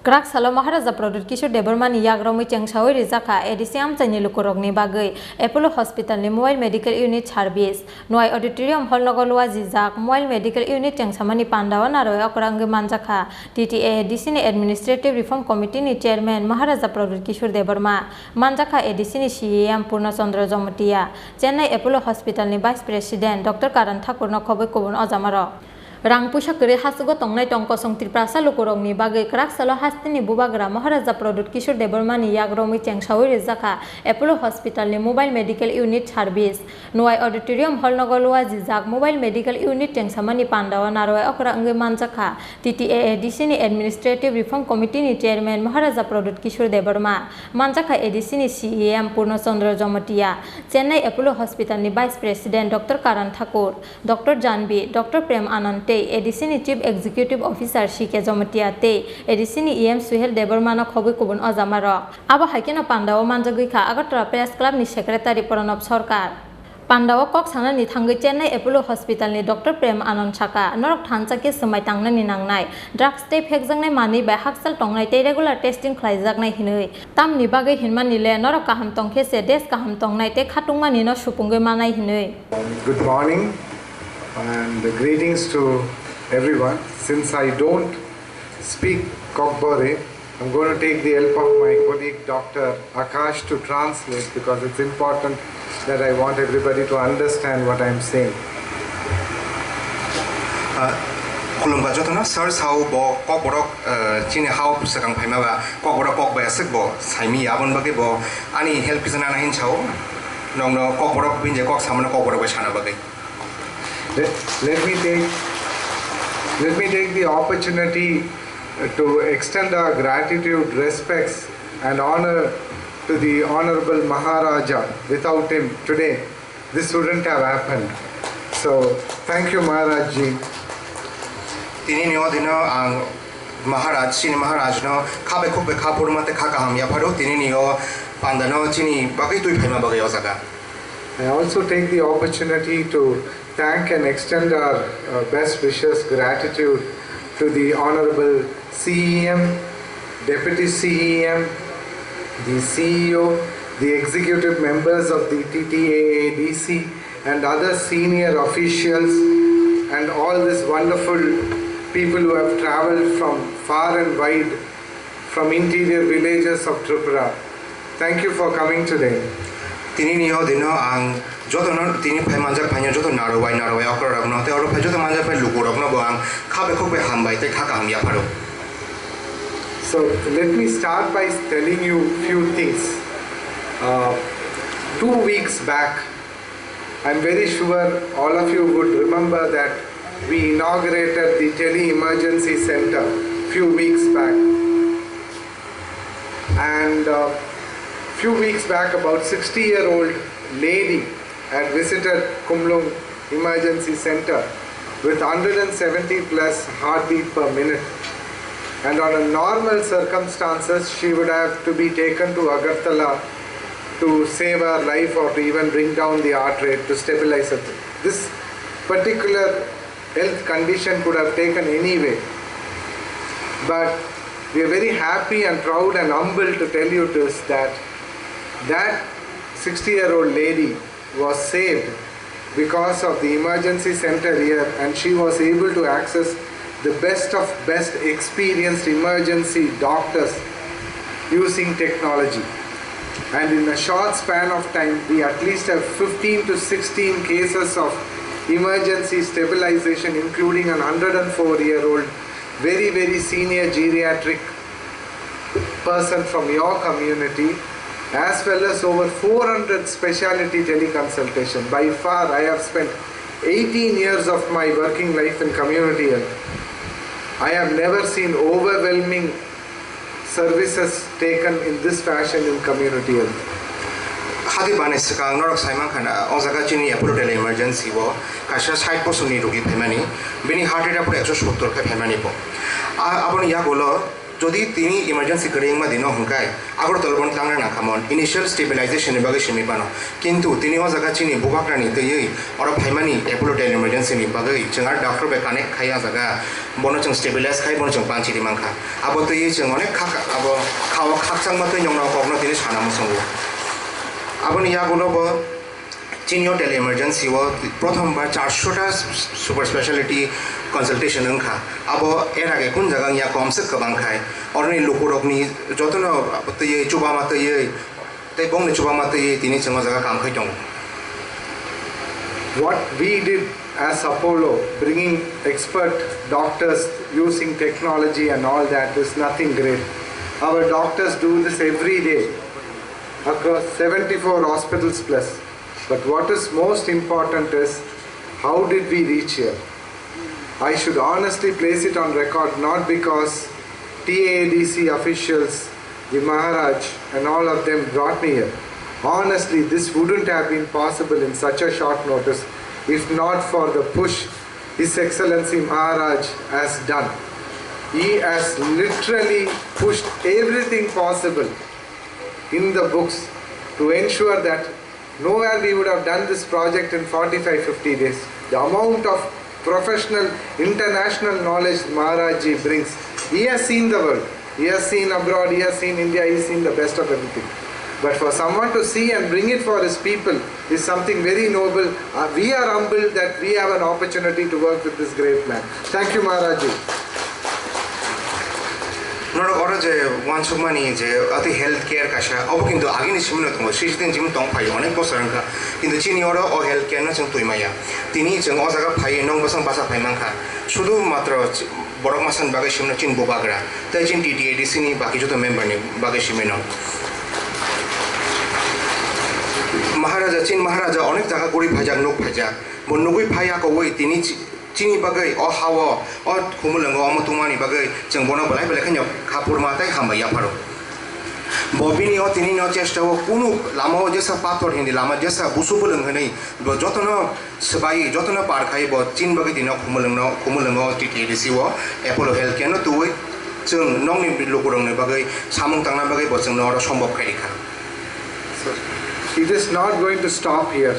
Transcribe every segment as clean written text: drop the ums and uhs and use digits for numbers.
Krak salo Maharaja Product Kishore Debarmani Yagromi Chengshawai Rizaka Edisiam Chani Lukurogni Bagai Apollo Hospital ni Mobile Medical Unit Service Noi Auditorium Hall Nogolwa Zizak Mobile Medical Unit Chengsamani Pandawa Naro Okrang Manjaka TTA Edisini Administrative Reform Committee ni Chairman Maharaja Product Kishore Debarma Manjaka Edisini CM Purna Chandra Jomatia Chennai Apollo Hospital ni Vice President Dr. Karan Thakur no Khobai Kubun Ozamaro Rang pusa kere hasugo tongnai tongko song triprasa lukurongni bagai krak salo hastini bubagra Maharaja Product Kishore Debarmani yagromi chengshawai rizaka Apollo Hospital ni Mobile Medical Unit Service Nuai Auditorium Hall nogolwa jizak Mobile Medical Unit chengsamani pandawa naroi okra ange manjaka TTA Edisini Administrative Reform Committee ni Chairman Maharaja Product Kishore Debarma manjaka Edisini CM Purna Chandra Jomatia Chennai Apollo Hospital ni Vice President Dr. Karan Thakur Dr. Janvi Dr. Prem Anante Edisini Chief Executive Officer Shike Jomatia Te Edisini EM Suhel Debarmana Khobai Kubun Ozamaro Aba Hakina Pandawa Manjagika Agartala Press Club ni Secretary Pranab Sarkar Pandawa Kok Sana ni Thangai Chennai Apollo Hospital ni Dr. Prem Anand Chaka Norok Thancha ke Samai Tangna ni Nangnai Drug Step Hekjangnai Mani by Haksal Tongnai Te regular testing Khlaijaknai Hinui Tam ni Bagai Hinmani Le Norok Kaham Tongkhe se Des Kaham Tongnai Te Khatungmani no Shupungoi Manai Hinui Good morning and greetings to everyone. Since I don't speak Kokbore, I'm going to take the help of my colleague Dr. Akash to translate because it's important that I want everybody to understand what I'm saying. Kulumba jotona sirs how bo kokborok chini how pusakang phaima ba kokborok kok ba sik bo saimi abon bage bo ani help kisana na hin chao nongno kokborok binje kok samana kokborok ba chana bage Let me take the opportunity to extend our gratitude, respects and honor to the Honorable Maharaja. Without him today, this wouldn't have happened. So, thank you Maharaj ji. Tini niyo dino ang Maharaj, Sini Maharaj no kabe khukbe khapurmate khakaham ya pharo tini niyo pandano chini bagay tui phaima bagay osaka. I also take the opportunity to thank and extend our best wishes, gratitude to the Honorable CEM, Deputy CEM, the CEO, the executive members of the TTAADC and other senior officials and all these wonderful people who have travelled from far and wide from interior villages of Tripura. Thank you for coming today. Tini niyo dino ang joto no tini phai manjak phai joto narowai okra no te oro phai joto manjak phai lukurok no bang khabe khokbe hambai te khakaham ya pharo. So let me start by telling you few things. 2 weeks back, I'm very sure all of you would remember that we inaugurated the Tele-Emergency Center few weeks back. And few weeks back, about 60-year-old lady had visited Kumlung Emergency Center with 170 plus heartbeat per minute. And on normal circumstances, she would have to be taken to Agartala to save her life or to even bring down the heart rate to stabilize it. This particular health condition could have taken anyway. But we are very happy and proud and humble to tell you this that 60-year-old lady was saved because of the emergency center here, and she was able to access the best of best experienced emergency doctors using technology. And in a short span of time, we at least have 15 to 16 cases of emergency stabilization, including an 104-year-old very, very senior geriatric person from your community, as well as over 400 specialty teleconsultation. By far, I have spent 18 years of my working life in community health. I have never seen overwhelming services taken in this fashion in community health. Hadi bane sekang norok saimang kana ozaga chini Apollo Tele Emergency wo kasha 60% ni rogi phaimani bini heart rate apore 170 ka phaimani po aboni ya golo যদি তিনি emergency করিং মা দিনো হুঙ্কাই আগর তলবন তাংরা না khaman initial stabilisation বাগে semi পানো কিন্তু তিনি ও জায়গা চিনি বুবাকরানি তৈই আর ফাইমানি এপোলো টেল ইমার্জেন্সি নি বাগে जोंहा डॉक्टर बे कानेक्ट खाया जागा बनो जों स्टेबिलाइज खाय बनो जों पांचि दिमांखा आबो तैई जों अनेक खा आबो खाव खाकसां मा तै नंगना कबनो तिनि साना मसंगो आबो नि यागुलो बो चिनियो टेल इमार्जेंसी वो प्रथम बार 400टा सुपर स्पेशलिटी कंसल्टेशन अंखा आबो एर आगे कुन जगह या कम से कबां खाय और नि लोकोरकनि जतनो तैई चुबा मा तैई तै बंग चुबा मा तैई तिनि जों जगह काम खाय दं What we did as Apollo, bringing expert doctors using technology and all that is nothing great. Our doctors do this every day across 74 hospitals plus. But what is most important is how did we reach here? I should honestly place it on record, not because TADC officials, the Maharaj and all of them brought me here. Honestly, this wouldn't have been possible in such a short notice if not for the push His Excellency Maharaj has done. He has literally pushed everything possible in the books to ensure that nowhere we would have done this project in 45-50 days. The amount of professional international knowledge Maharaj Ji brings. He has seen the world. He has seen abroad, he has seen India, he has seen the best of everything. But for someone to see and bring it for his people is something very noble. We are humbled that we have an opportunity to work with this great man. Thank you, Maharaj Ji. नोर और जे वांसुक मानी जे अति health care काशा अब किंतु आगे निसिमनो तंगो system gym तंग phi अनेक बसरंखा किंतु चिनि और ओ हेल्थ केयर न जों तुइमाया तिनि जों ओ जागा फाइ नंग बसं बासा फाइ मांखा शुधु मात्र बरक मासन बागे सिमनो चिन बोबाग्रा तै चिन टीटीएडीसी नि बाकी जतो मेंबर नि बागे सिमेनो महाराजा चीन महाराजा अनेक जगह गरीब भाजा नुक भाजा बो नुगुई फाया कवै तिनि चिनि बागै अ हाव अ खुमुलंग अ मतुमानि बागै जों बना बलाय बलाय खन्य खापुर माताय हामया फारो बबिनि अ तिनि न चेष्टाव कुनु लामा जेसा पाथर हिंदी लामा जेसा बुसु बोलंग हनै जतन सबाई जतन पार खाय ब चिन बागै दिन खुमुलंग टीटीडीसी व एपोलो हेल्थ केयर न तुवै जों नंनि लोकरंनि बागै सामं तांना बागै ब जों न सम्भव खायखा It is not going to stop here.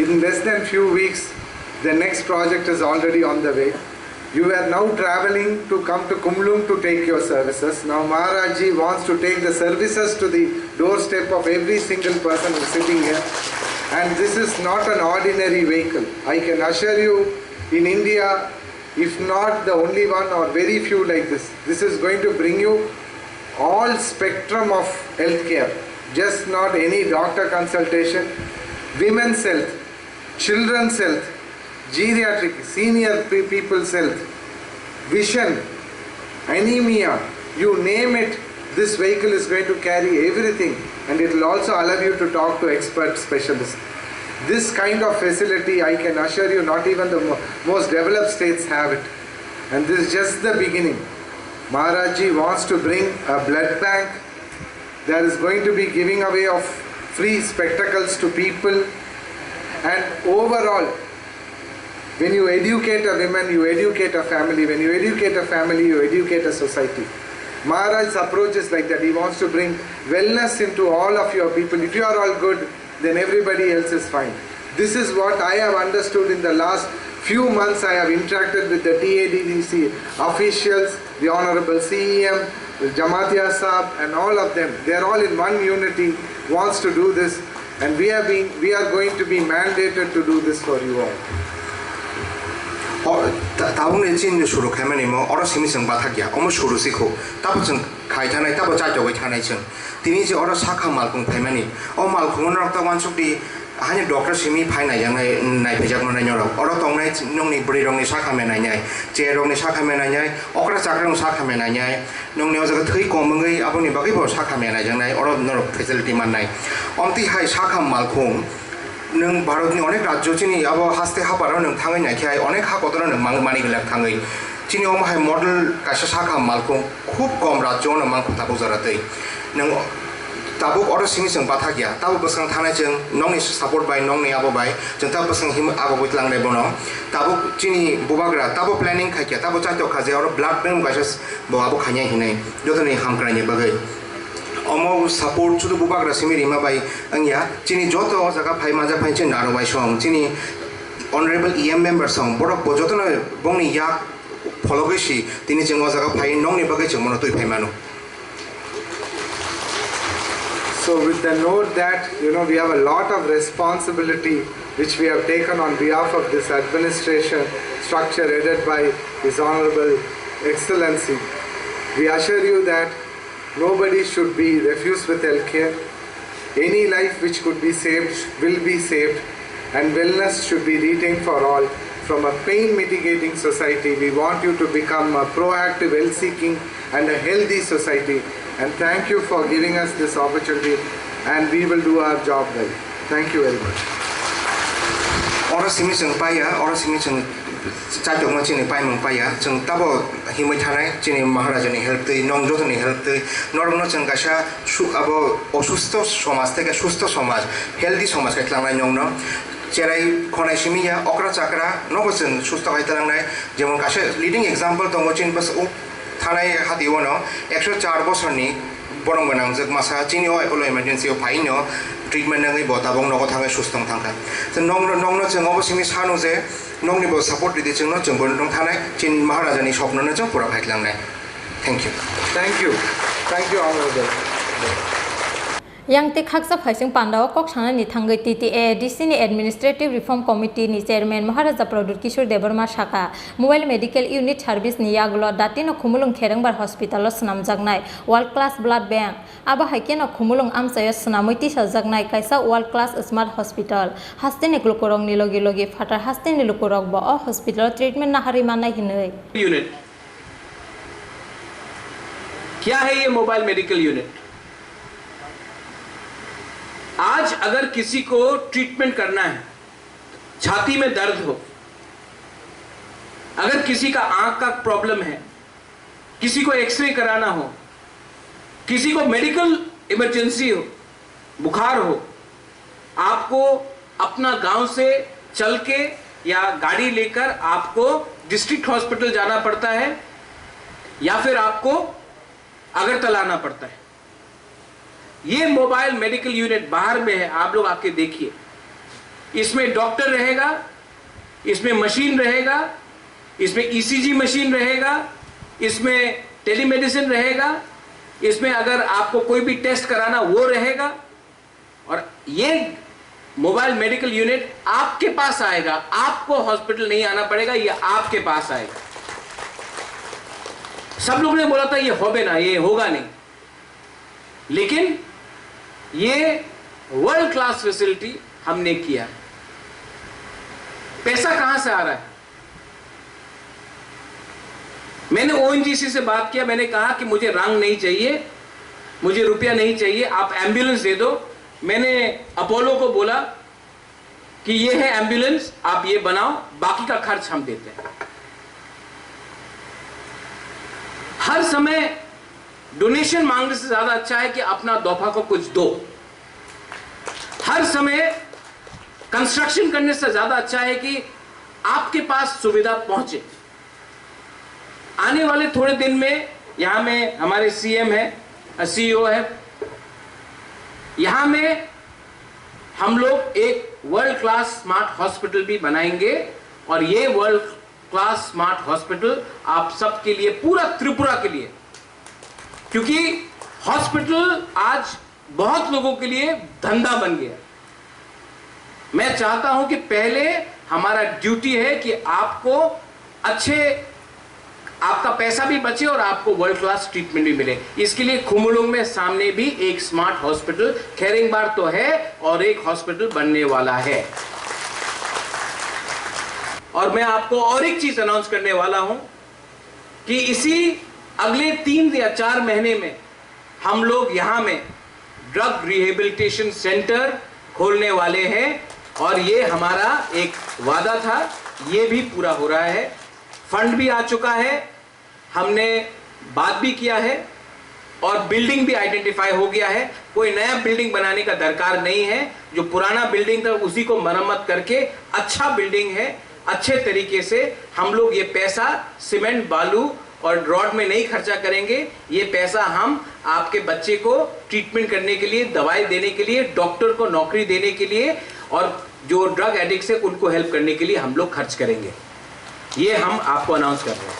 In less than few weeks, the next project is already on the way. You are now traveling to come to Kumlung to take your services. Now Maharaj Ji wants to take the services to the doorstep of every single person who is sitting here. And this is not an ordinary vehicle. I can assure you, in India, if not the only one or very few like this, this is going to bring you all spectrum of healthcare. Just not any doctor consultation, women's health, children's health, geriatric, senior people's health, vision, anemia, you name it, this vehicle is going to carry everything, and it will also allow you to talk to expert specialists. This kind of facility, I can assure you, not even the most developed states have it. And this is just the beginning. Maharaj Ji wants to bring a blood bank. There is going to be giving away of free spectacles to people, and overall, when you educate a woman, you educate a family. When you educate a family, you educate a society. Maharaj's approach is like that. He wants to bring wellness into all of your people. If you are all good, then everybody else is fine. This is what I have understood in the last few months. I have interacted with the TADC officials, the Honorable CEM, Jamatia Saab, and all of them. They are all in one unity, wants to do this, and we are going to be mandated to do this for you all. ताबुन चिन सुरु खायमानि म अर सिमि जों बाथा गया अम सुरु सिखौ ताबो जों खायथानाय ताबो जाजोबै थानाय जों तिनि जे अर साखा मालकुं फायमानि अ मालकुं नरता वानसुकदि हानि डॉक्टर सिमि फायनाय यांनाय नायफैजागनो नायनर अर तंनाय नंनि ब्रै रंनि साखा मेनायनाय जे रंनि साखा मेनायनाय अकरा चाक्रं साखा मेनायनाय नंनि अजग थै कमंगै आबुनि बागै ब साखा मेनाय jangnai अर नर फेसिलिटी माननाय अमति हाय साखा मालकुं नों भारतनि अनेक राज्य चिनि अब हास्ते हाबाराव नों थाङै नायखाय अनेक हाकतरा नों मानि गलाक थाङै चिनि अमहाय मडेल कासे साखा मालकुं खूब कम राज्य नों मांखुता बुजारातै नों tabuk oro sini jeng patha gya tabuk besang thana jeng nong ni support by nong ni abo by jeng tabuk besang him abo boi tlang le bono tabuk chini bubagra tabuk planning kha gya tabuk chato khaje oro blood bank gajas bo abo khanya hinai jotoni hamkra ni bagai omo support chudu bubagra simiri ma bai angya chini joto jaga phai maja phai chen naro bai song chini honorable EM member song borok bo jotono bongni yak follow beshi tini jeng o jaga phai nong ni bagai jeng mono tui phai manu. So with the note that, we have a lot of responsibility which we have taken on behalf of this administration structure headed by His Honorable Excellency, we assure you that nobody should be refused with health care. Any life which could be saved will be saved, and wellness should be retained for all. From a pain mitigating society, we want you to become a proactive, health-seeking and a healthy society. And thank you for giving us this opportunity, and we will do our job well. Thank you very much. Ora simi jeng paya, ora simi jeng chatok ma chini pai mong paya, jeng tabo himai thanai chini Maharaja ni help tei nong joto ni help tei normal jeng kasha abo osusto somaj theke susto somaj, healthy somaj kai tlangnai nong no cherai khonai simi ya okra chakra nobo jeng susto kai tlangnai jemon kasha leading example tongo chin bas thanai hatiwo no 104 bosorni borong banang jak masa chini o ekolo emergency o paino treatment nang bo tabong nogo thangai sustong thangka so nong no jeng obo simi sanu je nong ni bo support di jeng no jeng bon nong thanai chin Maharaja ni swapno no jeng pura bhaitlangnai. Thank you. Thank you. Thank you, Honorable. Yang te khaksa phaising pandawa kok chana ni thangai TTA DC ni Administrative Reform Committee ni Chairman Maharaja Pradut Kishore Debarma Shaka Mobile Medical Unit Service ni yaglo datino khumulung Kherengbar Hospital lo snamjaknai World Class Blood Bank aba haikeno khumulung amsayo snamoiti sajaknai kaisa World Class Smart Hospital hastene glukorong ni logi logi fatar hastene lukorok bo o hospital treatment na hari manai hinai unit क्या है ये mobile medical unit? आज अगर किसी को treatment करना है, छाती में दर्द हो, अगर किसी का आंख का प्रॉब्लम है, किसी को एक्सरे कराना हो, किसी को मेडिकल इमरजेंसी हो, बुखार हो, आपको अपना गांव से चल के या गाड़ी लेकर आपको डिस्ट्रिक्ट हॉस्पिटल जाना पड़ता है या फिर आपको अगरतला आना पड़ता है। ये मोबाइल मेडिकल यूनिट बाहर में है, आप लोग आके देखिए। इसमें डॉक्टर रहेगा, इसमें मशीन रहेगा, इसमें ईसीजी मशीन रहेगा, इसमें टेलीमेडिसिन रहेगा, इसमें अगर आपको कोई भी टेस्ट कराना वो रहेगा। और ये मोबाइल मेडिकल यूनिट आपके पास आएगा, आपको हॉस्पिटल नहीं आना पड़ेगा, ये आपके पास आएगा। सब लोग ने बोला था ये होबे ना, ये होगा नहीं, लेकिन ये वर्ल्ड क्लास फैसिलिटी हमने किया। पैसा कहां से आ रहा है? मैंने ओएनजीसी से बात किया, मैंने कहा कि मुझे रंग नहीं चाहिए, मुझे रुपया नहीं चाहिए, आप एम्बुलेंस दे दो। मैंने अपोलो को बोला कि ये है एम्बुलेंस, आप ये बनाओ, बाकी का खर्च हम देते हैं। हर समय डोनेशन मांगने से ज्यादा अच्छा है कि अपना दोफा को कुछ दो। हर समय कंस्ट्रक्शन करने से ज्यादा अच्छा है कि आपके पास सुविधा पहुंचे। आने वाले थोड़े दिन में यहां में हमारे सीएम है, सीईओ है, यहां में हम लोग एक वर्ल्ड क्लास स्मार्ट हॉस्पिटल भी बनाएंगे। और ये वर्ल्ड क्लास स्मार्ट हॉस्पिटल आप सबके लिए, पूरा त्रिपुरा के लिए, क्योंकि हॉस्पिटल आज बहुत लोगों के लिए धंधा बन गया। मैं चाहता हूं कि पहले हमारा ड्यूटी है कि आपको आपका पैसा भी बचे और आपको वर्ल्ड क्लास ट्रीटमेंट भी मिले। इसके लिए खुमुलुंग में सामने भी एक स्मार्ट हॉस्पिटल खेरेंगबार तो है और एक हॉस्पिटल बनने वाला है। और मैं आपको और एक चीज अनाउंस करने वाला हूं कि इसी अगले 3 या 4 महीने में हम लोग यहां में ड्रग रिहेबिलिटेशन सेंटर खोलने वाले हैं। और ये हमारा एक वादा था, ये भी पूरा हो रहा है। फंड भी आ चुका है, हमने बात भी किया है और बिल्डिंग भी आइडेंटिफाई हो गया है। कोई नया बिल्डिंग बनाने का दरकार नहीं है, जो पुराना बिल्डिंग था उसी को मरम्मत करके अच्छा बिल्डिंग है, अच्छे तरीके से हम लोग ये पैसा सीमेंट बालू और रॉड में नहीं खर्चा करेंगे। ये पैसा हम आपके बच्चे को ट्रीटमेंट करने के लिए, दवाई देने के लिए, डॉक्टर को नौकरी देने के लिए और जो ड्रग एडिक्ट्स है उनको हेल्प करने के लिए हम लोग खर्च करेंगे। ये हम आपको अनाउंस कर रहे हैं।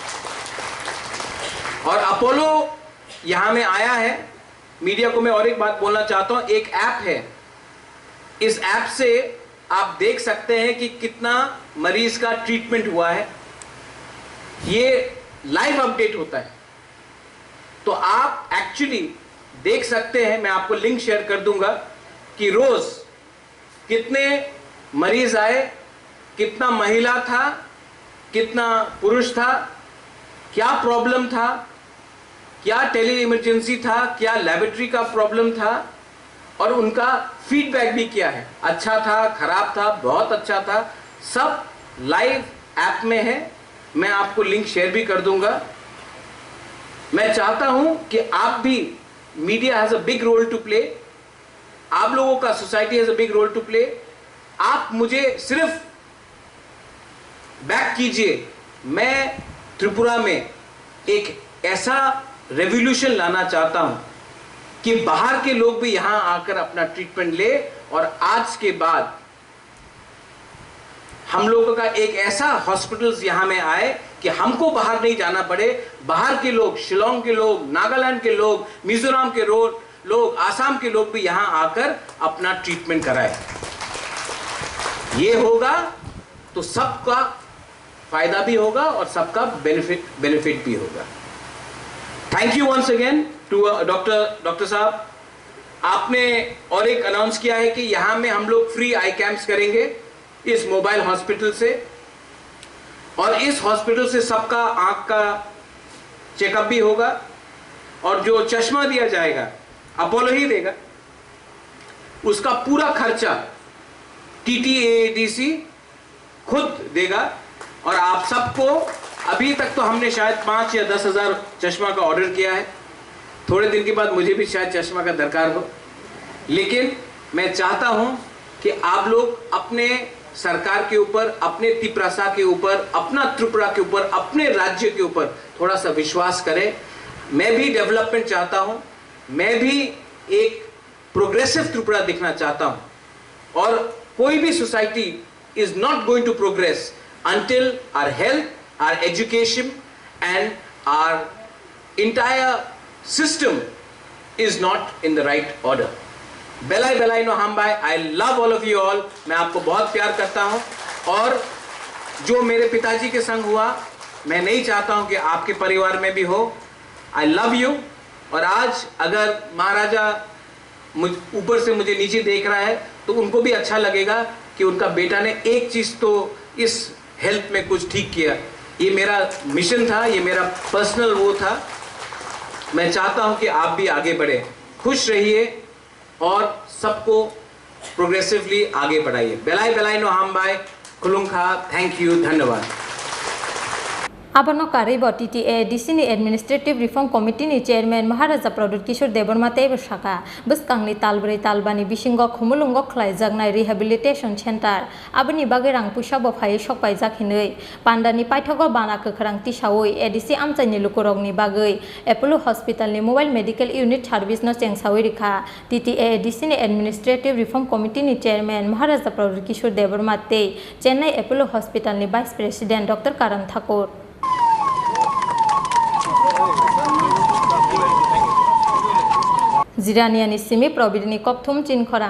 और अपोलो यहां में आया है। मीडिया को मैं और एक बात बोलना चाहता हूं, एक ऐप है, इस ऐप से आप देख सकते हैं कि कितना मरीज का ट्रीटमेंट हुआ है। ये लाइव अपडेट होता है, तो आप एक्चुअली देख सकते हैं। मैं आपको लिंक शेयर कर दूंगा कि रोज कितने मरीज आए, कितना महिला था, कितना पुरुष था, क्या प्रॉब्लम था, क्या टेली इमरजेंसी था, क्या लेबोरेटरी का प्रॉब्लम था, और उनका फीडबैक भी क्या है, अच्छा था, खराब था, बहुत अच्छा था, सब लाइव ऐप में है। मैं आपको लिंक शेयर भी कर दूंगा। मैं चाहता हूं कि आप भी, media has a big role to play, आप लोगों का, society has a big role to play. आप मुझे सिर्फ बैक कीजिए। मैं त्रिपुरा में एक ऐसा रेवोल्यूशन लाना चाहता हूं कि बाहर के लोग भी यहां आकर अपना ट्रीटमेंट ले, और आज के बाद हम लोगों का एक ऐसा हॉस्पिटल्स यहां में आए कि हमको बाहर नहीं जाना पड़े। बाहर के लोग, शिलोंग के लोग, नागालैंड के लोग, मिजोरम के लोग, आसाम के लोग भी यहां आकर अपना ट्रीटमेंट कराए। ये होगा तो सबका फायदा भी होगा और सबका बेनिफिट भी होगा। Thank you once again to doctor साहब। आपने और एक अनाउंस किया है कि यहां में हम लोग फ्री आई कैंप्स करेंगे इस मोबाइल हॉस्पिटल से, और इस हॉस्पिटल से सबका आंख का चेकअप भी होगा, और जो चश्मा दिया जाएगा अपोलो ही देगा, उसका पूरा खर्चा TTAADC खुद देगा। और आप सबको, अभी तक तो हमने शायद 5 या 10 हज़ार चश्मा का ऑर्डर किया है, थोड़े दिन के बाद मुझे भी शायद चश्मा का दरकार हो, लेकिन मैं चाहता हूं कि आप लोग अपने सरकार के ऊपर, अपने तिप्रासा के ऊपर, अपना त्रिपुरा के ऊपर, अपने राज्य के ऊपर थोड़ा सा विश्वास करें। मैं भी डेवलपमेंट चाहता हूं, मैं भी एक प्रोग्रेसिव त्रिपुरा दिखना चाहता हूं, और कोई भी society is not going to progress until our health, our education and our entire system is not in the right order. Belai belai no hambai, I love all of you all. मैं आपको बहुत प्यार करता हूँ, और जो मेरे पिताजी के संग हुआ मैं नहीं चाहता हूँ कि आपके परिवार में भी हो। I love you। और आज अगर महाराजा ऊपर से मुझे नीचे देख रहा है तो उनको भी अच्छा लगेगा कि उनका बेटा ने एक चीज़ तो इस हेल्थ में कुछ ठीक किया। ये मेरा मिशन था, ये मेरा पर्सनल वो था। मैं चाहता हूं कि आप भी आगे बढ़े, खुश रहिए और सबको प्रोग्रेसिवली आगे बढ़ाइए। बेलाई बेलाई नो हम बाय खुलुंखा। थैंक यू, धन्यवाद। आबनो कारिबो TTAADC नि एडमिनिस्ट्रेटिव रिफॉर्म कमिटी नि chairman Maharaja Pradyot Kishore Debbarma तेबसाका बस्कांगनि तालब्रै तालबानि बिसिंगो खुमुलुंगो खलायजागनाय rehabilitation centre आबनि बागै रां पुसाबो फायै सकपायजाखिनै पान्डानि पाइथगो बाना खोखरां तिसावै ADC आमचाइनि लुकुरगनि बागै एपोलो हॉस्पिटलनि मोबाइल मेडिकल यूनिट सर्विस नो चेंसावै रिखा TTAADC नि एडमिनिस्ट्रेटिव रिफॉर्म कमिटी नि चेयरमैन महाराजा प्रदुत किशोर देबरमा ते चेन्नई एपोलो हॉस्पिटलनि vice president doctor Karan Thakur जिरानियानि Simi प्रबिदिनी कपथुम चिनखरां।